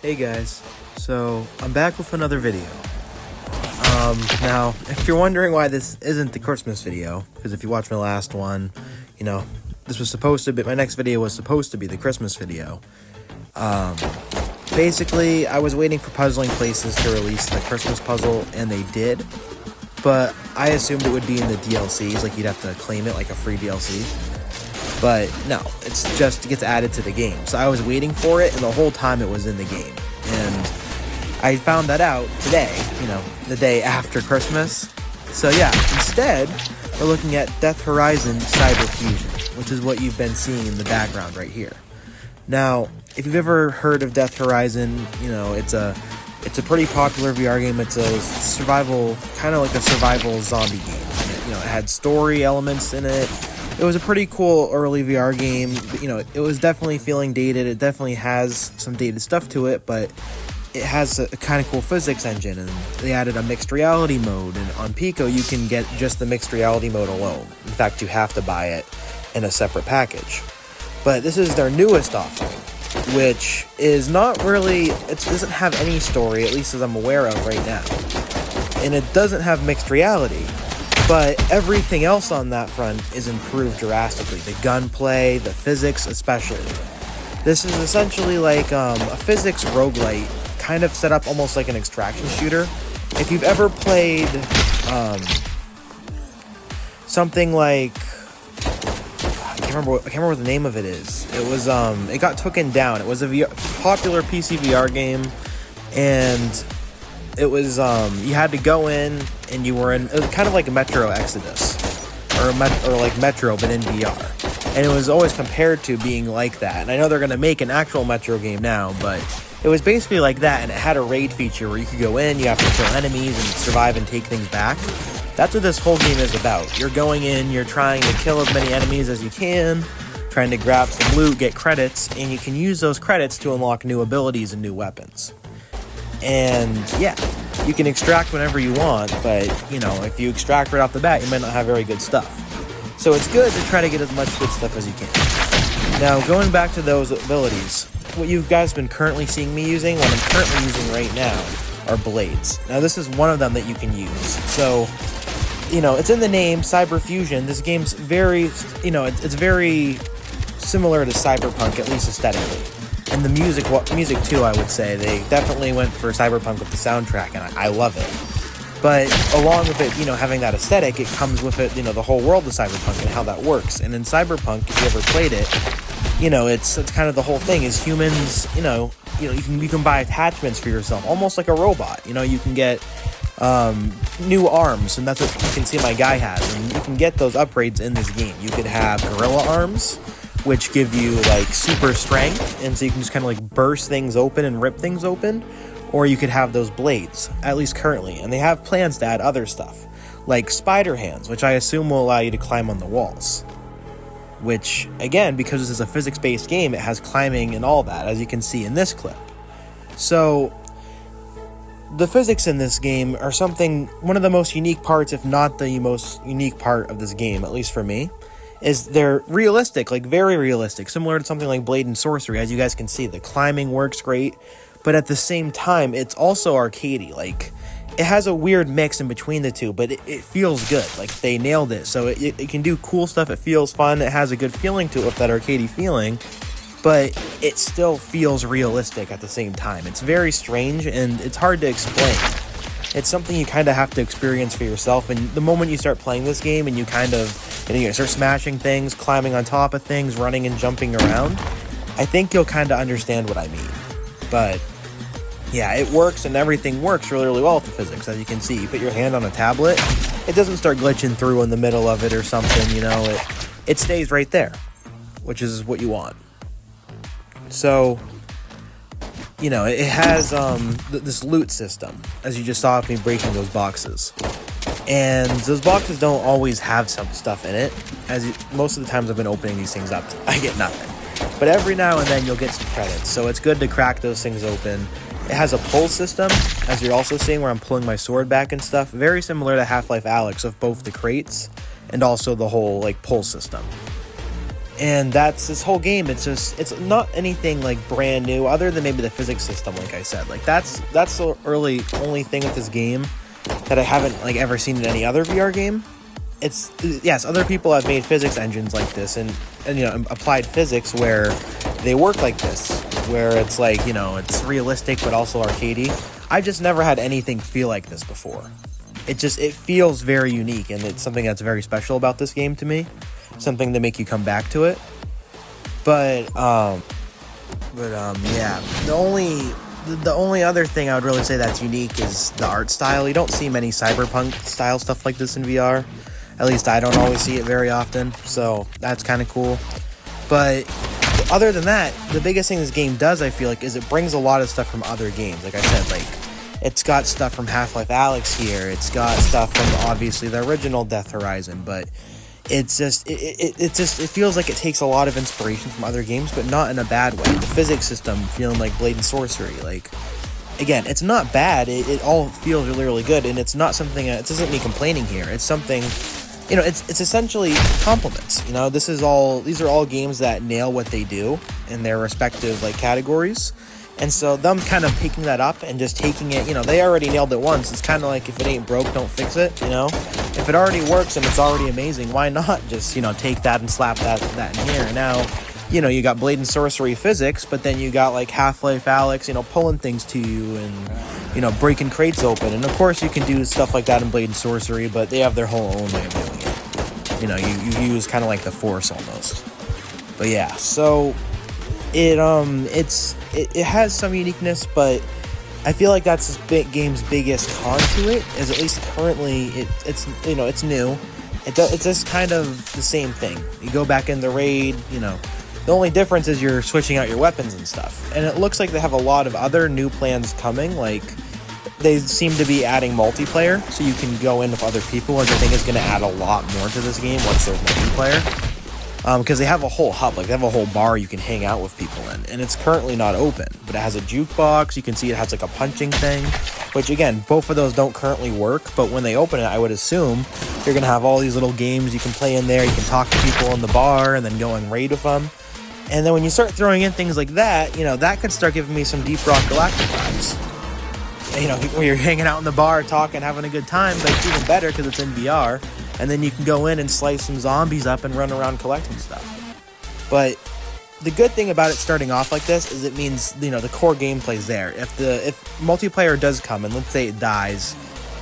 Hey guys, so I'm back with another video. Now, if you're wondering why this isn't the Christmas video, because if you watched my last one, you know, this was supposed to be, my next video was supposed to be the Christmas video. Basically, I was waiting for Puzzling Places to release the Christmas puzzle, and they did, but I assumed it would be in the DLCs, like you'd have to claim it like a free DLC. But no, it's just it gets added to the game. So I was waiting for it, and the whole time it was in the game. And I found that out today, the day after Christmas. So yeah, instead, we're looking at Death Horizon Cyberfusion, which is what you've been seeing in the background right here. Now, if you've ever heard of Death Horizon, it's a pretty popular VR game. It's a survival, kind of like a survival zombie game. It had story elements in it. It was a pretty cool early VR game. It was definitely feeling dated. It definitely has some dated stuff to it, but it has a kind of cool physics engine, and they added a mixed reality mode. And on Pico, you can get just the mixed reality mode alone. In fact, you have to buy it in a separate package. But this is their newest offering, which is not really, it doesn't have any story, at least as I'm aware of right now. And it doesn't have mixed reality. But everything else on that front is improved drastically. The gunplay, the physics especially. This is essentially like a physics roguelite, kind of set up almost like an extraction shooter. If you've ever played something like, I can't remember what the name of it is. It was it got taken down. It was a popular PC VR game, and it was you had to go in, and you were in, it was kind of like a Metro Exodus, or like Metro but in VR, and it was always compared to being like that. And I know they're going to make an actual Metro game now, but it was basically like that, and it had a raid feature where you could go in, you have to kill enemies and survive and take things back. That's what this whole game is about. You're going in, you're trying to kill as many enemies as you can, trying to grab some loot, get credits, and you can use those credits to unlock new abilities and new weapons. And yeah, you can extract whenever you want, but if you extract right off the bat, you might not have very good stuff. So it's good to try to get as much good stuff as you can. Now, going back to those abilities, what you guys been currently seeing me using, what I'm currently using right now, are blades. Now, this is one of them that you can use. So, it's in the name, Cyberfusion. This game's very, it's very similar to Cyberpunk, at least aesthetically. And the music too, I would say. They definitely went for Cyberpunk with the soundtrack, and I love it. But along with it, having that aesthetic, it comes with it, the whole world of Cyberpunk and how that works. And in Cyberpunk, if you ever played it, it's kind of the whole thing is humans, you can buy attachments for yourself, almost like a robot. You can get new arms, and that's what you can see my guy has. And you can get those upgrades in this game. You could have gorilla arms, which give you like super strength, and so you can just kind of like burst things open and rip things open. Or you could have those blades, at least currently, and they have plans to add other stuff, like spider hands, which I assume will allow you to climb on the walls. Which, again, because this is a physics-based game, it has climbing and all that, as you can see in this clip. So, the physics in this game are one of the most unique parts, if not the most unique part of this game, at least for me, is they're realistic, like very realistic, similar to something like Blade and Sorcery. As you guys can see, the climbing works great, but at the same time, it's also arcadey. Like, it has a weird mix in between the two, but it feels good. Like, they nailed it. So it can do cool stuff. It feels fun. It has a good feeling to it, that arcadey feeling, but it still feels realistic at the same time. It's very strange, and it's hard to explain. It's something you kind of have to experience for yourself, and the moment you start playing this game and you start smashing things, climbing on top of things, running and jumping around, I think you'll kind of understand what I mean. But yeah, it works, and everything works really, really well with the physics. As you can see, you put your hand on a tablet, it doesn't start glitching through in the middle of it or something, it stays right there, which is what you want. So, it has this loot system, as you just saw me breaking those boxes. And those boxes don't always have some stuff in it. Most of the times I've been opening these things up, I get nothing. But every now and then you'll get some credits, so it's good to crack those things open. It has a pull system, as you're also seeing, where I'm pulling my sword back and stuff. Very similar to Half-Life Alyx, of both the crates and also the whole pull system. And that's this whole game. It's not anything like brand new, other than maybe the physics system. Like I said, like that's the only thing with this game that I haven't like ever seen in any other VR game. It's yes, other people have made physics engines like this, and applied physics where they work like this, where it's like it's realistic but also arcadey. I just never had anything feel like this before. It feels very unique, and it's something that's very special about this game to me. Something to make you come back to it. But yeah, the only other thing I would really say that's unique is the art style. You don't see many cyberpunk style stuff like this in VR. At least I don't always see it very often, so that's kind of cool. But other than that, the biggest thing this game does, I feel like, is it brings a lot of stuff from other games. Like I said, like it's got stuff from Half-Life Alyx here. It's got stuff from obviously the original Death Horizon, but it feels like it takes a lot of inspiration from other games, but not in a bad way. The physics system feeling like Blade and Sorcery, like, again, it's not bad. It all feels really, really good, and it's not something. It isn't me complaining here. It's something, it's essentially compliments. These are all games that nail what they do in their respective like categories. And so them kind of picking that up and just taking it, they already nailed it once. It's kind of like, if it ain't broke, don't fix it, If it already works and it's already amazing, why not just, take that and slap that in here? And now, you got Blade and Sorcery physics, but then you got like Half-Life Alyx, pulling things to you and, breaking crates open. And of course you can do stuff like that in Blade and Sorcery, but they have their whole own way of doing it. You use kind of like the Force almost. But yeah, so it has some uniqueness, but I feel like that's this game's biggest con to it, is at least currently it's new. It's just kind of the same thing. You go back in the raid, the only difference is you're switching out your weapons and stuff. And it looks like they have a lot of other new plans coming, like they seem to be adding multiplayer, so you can go in with other people, which I think is going to add a lot more to this game once there's multiplayer. Because they have a whole hub, like they have a whole bar you can hang out with people in, and it's currently not open, but it has a jukebox. You can see it has like a punching thing, which again, both of those don't currently work, but when they open it, I would assume you're going to have all these little games you can play in there. You can talk to people in the bar and then go and raid with them. And then when you start throwing in things like that, that could start giving me some Deep Rock Galactic vibes. Where you're hanging out in the bar, talking, having a good time, but it's even better because it's in VR. And then you can go in and slice some zombies up and run around collecting stuff. But the good thing about it starting off like this is it means, the core gameplay's there. If multiplayer does come and let's say it dies,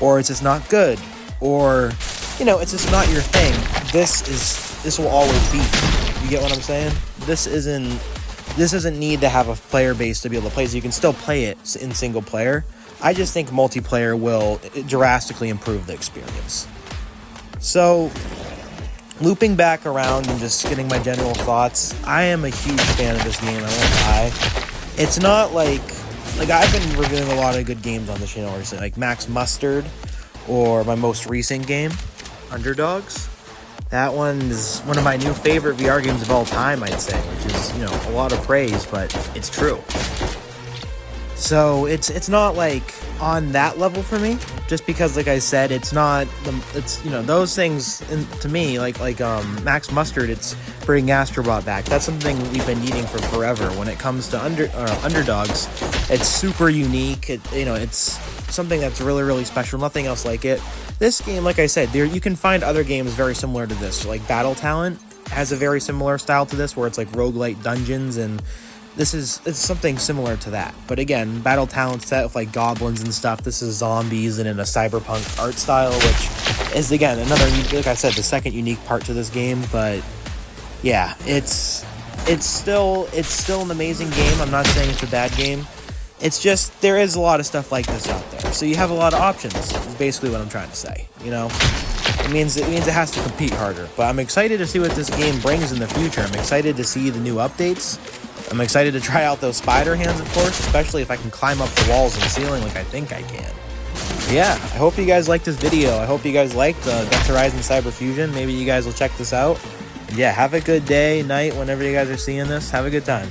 or it's just not good, or, it's just not your thing, this will always be. You get what I'm saying? This doesn't need to have a player base to be able to play, so you can still play it in single player. I just think multiplayer will drastically improve the experience. So, looping back around and just getting my general thoughts, I am a huge fan of this game, I won't lie. It's not like I've been reviewing a lot of good games on the channel recently, like Max Mustard, or my most recent game, Underdogs. That one is one of my new favorite VR games of all time, I'd say, which is, a lot of praise, but it's true. So it's not like on that level for me, just because, like I said, it's not those things to me, like Max Mustard, it's bringing Astrobot back. That's something we've been needing for forever. When it comes to Underdogs, it's super unique. It's something that's really, really special. Nothing else like it. This game, like I said, you can find other games very similar to this. Like Battle Talent has a very similar style to this, where it's like roguelite dungeons, and it's something similar to that. But again, Battle Talent's set with like goblins and stuff. This is zombies and in a cyberpunk art style, which is, again, another, like I said, the second unique part to this game. But yeah, it's still an amazing game. I'm not saying it's a bad game. It's just, there is a lot of stuff like this out there. So you have a lot of options, is basically what I'm trying to say, It means it has to compete harder. But I'm excited to see what this game brings in the future. I'm excited to see the new updates. I'm excited to try out those spider hands, of course, especially if I can climb up the walls and ceiling like I think I can. Yeah, I hope you guys liked this video. I hope you guys liked Death Horizon Cyberfusion. Maybe you guys will check this out. And yeah, have a good day, night, whenever you guys are seeing this. Have a good time.